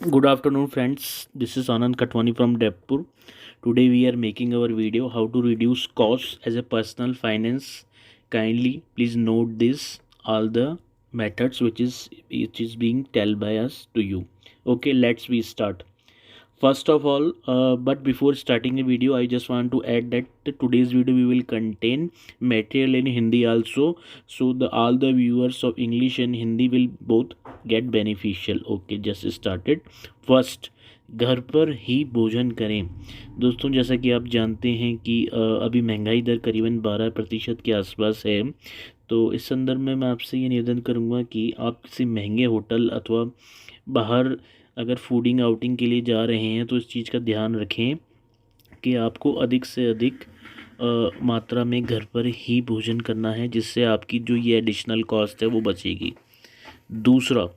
Good afternoon, friends. This is Anand Katwani from Depur. Today we are making our video how to reduce costs as a personal finance. Kindly please note this all the methods which is being tell by us to you. Okay, let's we start. First of all, but before starting the video, I just want to add that today's video we will contain material in Hindi also, so the all the viewers of English and Hindi will both get beneficial. Okay, just started. First, घर पर ही भोजन करें। दोस्तों, जैसा कि आप जानते हैं कि अभी महंगाई दर करीबन 12% के आसपास है। तो इस संदर्भ में मैं आपसे ये निवेदन करूँगा कि आप किसी महंगे होटल अथवा बाहर अगर फूडिंग आउटिंग के लिए जा रहे हैं तो इस चीज़ का ध्यान रखें कि आपको अधिक से अधिक मात्रा में घर पर ही भोजन करना है, जिससे आपकी जो ये एडिशनल कॉस्ट है वो बचेगी। दूसरा,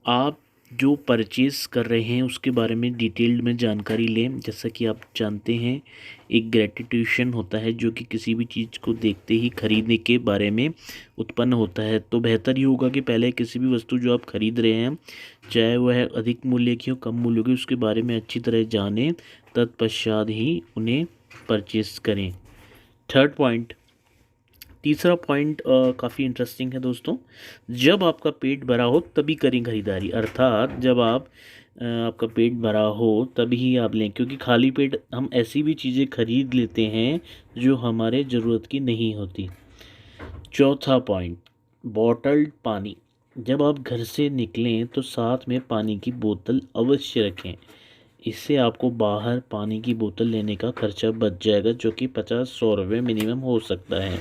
आप जो परचेज़ कर रहे हैं उसके बारे में डिटेल्ड में जानकारी लें। जैसा कि आप जानते हैं, एक ग्रेटिट्यूशन होता है जो कि किसी भी चीज़ को देखते ही खरीदने के बारे में उत्पन्न होता है। तो बेहतर ये होगा कि पहले किसी भी वस्तु जो आप खरीद रहे हैं, चाहे वह अधिक मूल्य की हो कम मूल्य की, उसके बारे में अच्छी तरह जानें, तत्पश्चात ही उन्हें परचेज़ करें। थर्ड पॉइंट, तीसरा पॉइंट काफ़ी इंटरेस्टिंग है दोस्तों। जब आपका पेट भरा हो तभी करें खरीदारी, अर्थात जब आपका पेट भरा हो तभी ही आप लें, क्योंकि खाली पेट हम ऐसी भी चीज़ें खरीद लेते हैं जो हमारे ज़रूरत की नहीं होती। चौथा पॉइंट, बॉटल्ड पानी। जब आप घर से निकलें तो साथ में पानी की बोतल अवश्य रखें। इससे आपको बाहर पानी की बोतल लेने का खर्चा बच जाएगा, जो कि 50-100 रुपये मिनिमम हो सकता है।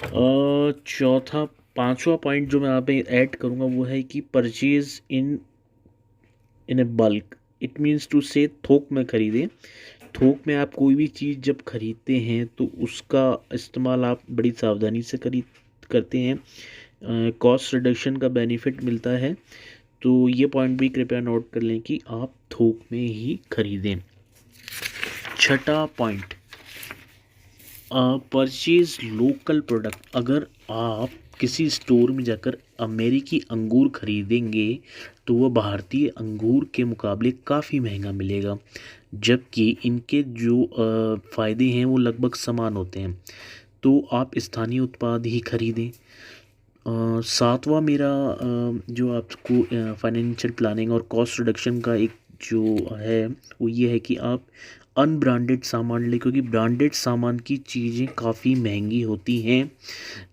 चौथा, पांचवा पॉइंट जो मैं यहाँ पे ऐड करूँगा वो है कि purchase in a bulk. It means to say थोक में खरीदें। थोक में आप कोई भी चीज़ जब खरीदते हैं तो उसका इस्तेमाल आप बड़ी सावधानी से करते हैं। कॉस्ट रिडक्शन का बेनिफिट मिलता है। तो ये पॉइंट भी कृपया नोट कर लें कि आप थोक में ही खरीदें। छठा पॉइंट, परचेज लोकल प्रोडक्ट। अगर आप किसी स्टोर में जाकर अमेरिकी अंगूर खरीदेंगे तो वह भारतीय अंगूर के मुकाबले काफ़ी महंगा मिलेगा, जबकि इनके जो फ़ायदे हैं वो लगभग समान होते हैं। तो आप स्थानीय उत्पाद ही खरीदें। सातवां मेरा जो आपको फाइनेंशियल प्लानिंग और कॉस्ट रिडक्शन का एक जो है वो ये है कि आप अनब्रांडेड सामान लें, क्योंकि ब्रांडेड सामान की चीज़ें काफ़ी महंगी होती हैं,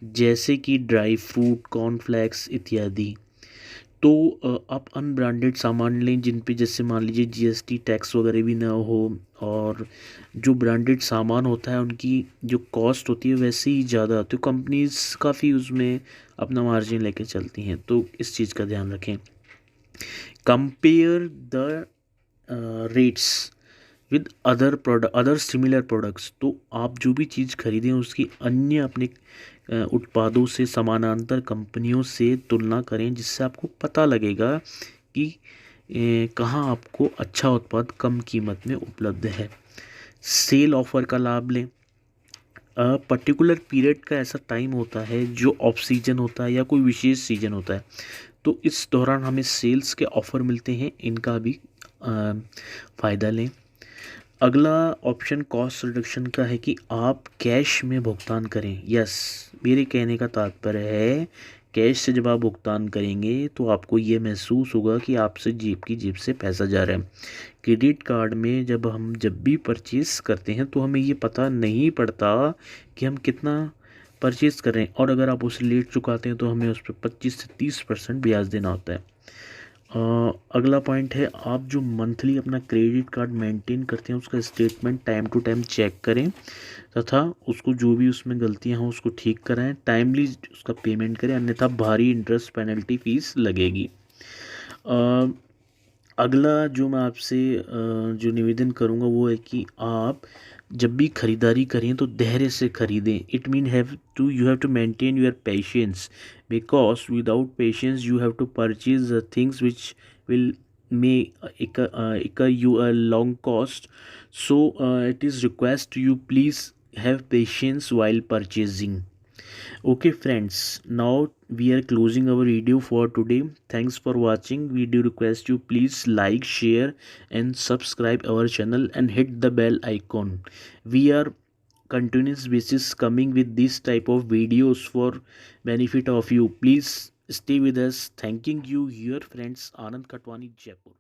जैसे कि ड्राई फ्रूट, कॉर्नफ्लेक्स इत्यादि। तो आप अनब्रांडेड सामान लें जिन पे जैसे मान लीजिए जीएसटी टैक्स वगैरह भी ना हो, और जो ब्रांडेड सामान होता है उनकी जो कॉस्ट होती है वैसे ही ज़्यादा, तो कंपनीज काफ़ी उसमें अपना मार्जिन लेके चलती हैं। तो इस चीज़ का ध्यान रखें। Compare the rates with other similar products. तो आप जो भी चीज़ खरीदें उसकी अन्य अपने उत्पादों से समानांतर कंपनियों से तुलना करें, जिससे आपको पता लगेगा कि कहाँ आपको अच्छा उत्पाद कम कीमत में उपलब्ध है। सेल ऑफर का लाभ लें। पर्टिकुलर पीरियड का ऐसा टाइम होता है जो ऑफ सीजन होता है या कोई विशेष सीजन होता है, तो इस दौरान हमें सेल्स के ऑफ़र मिलते हैं, इनका भी फ़ायदा लें। अगला ऑप्शन कॉस्ट रिडक्शन का है कि आप कैश में भुगतान करें। यस, मेरे कहने का तात्पर्य है, कैश से जब आप भुगतान करेंगे तो आपको ये महसूस होगा कि आपसे जेब से पैसा जा रहा है। क्रेडिट कार्ड में जब भी परचेज़ करते हैं तो हमें ये पता नहीं पड़ता कि हम कितना परचेज़ कर रहे हैं, और अगर आप उसे लेट चुकाते हैं तो हमें उस पर 25 से 30% ब्याज देना होता है। अगला पॉइंट है, आप जो मंथली अपना क्रेडिट कार्ड मेंटेन करते हैं उसका statement time to time check करें, तथा उसको जो भी उसमें गलतियां हों उसको ठीक कराएं, टाइमली उसका पेमेंट करें, अन्यथा भारी इंटरेस्ट पेनल्टी फीस लगेगी। अगला जो मैं आपसे जो निवेदन करूँगा वो है कि आप जब भी खरीदारी करें तो धैर्य से खरीदें। It mean you have to maintain your patience, because without patience you have to purchase the things which will may incur you a long cost. So it is request you please have patience while purchasing. Okay friends, now we are closing our video for today. Thanks for watching. We do request you please like, share and subscribe our channel and hit the bell icon. We are continuous basis coming with this type of videos for benefit of you. Please stay with us. Thanking you, your friends, Anand Katwani, Jaipur.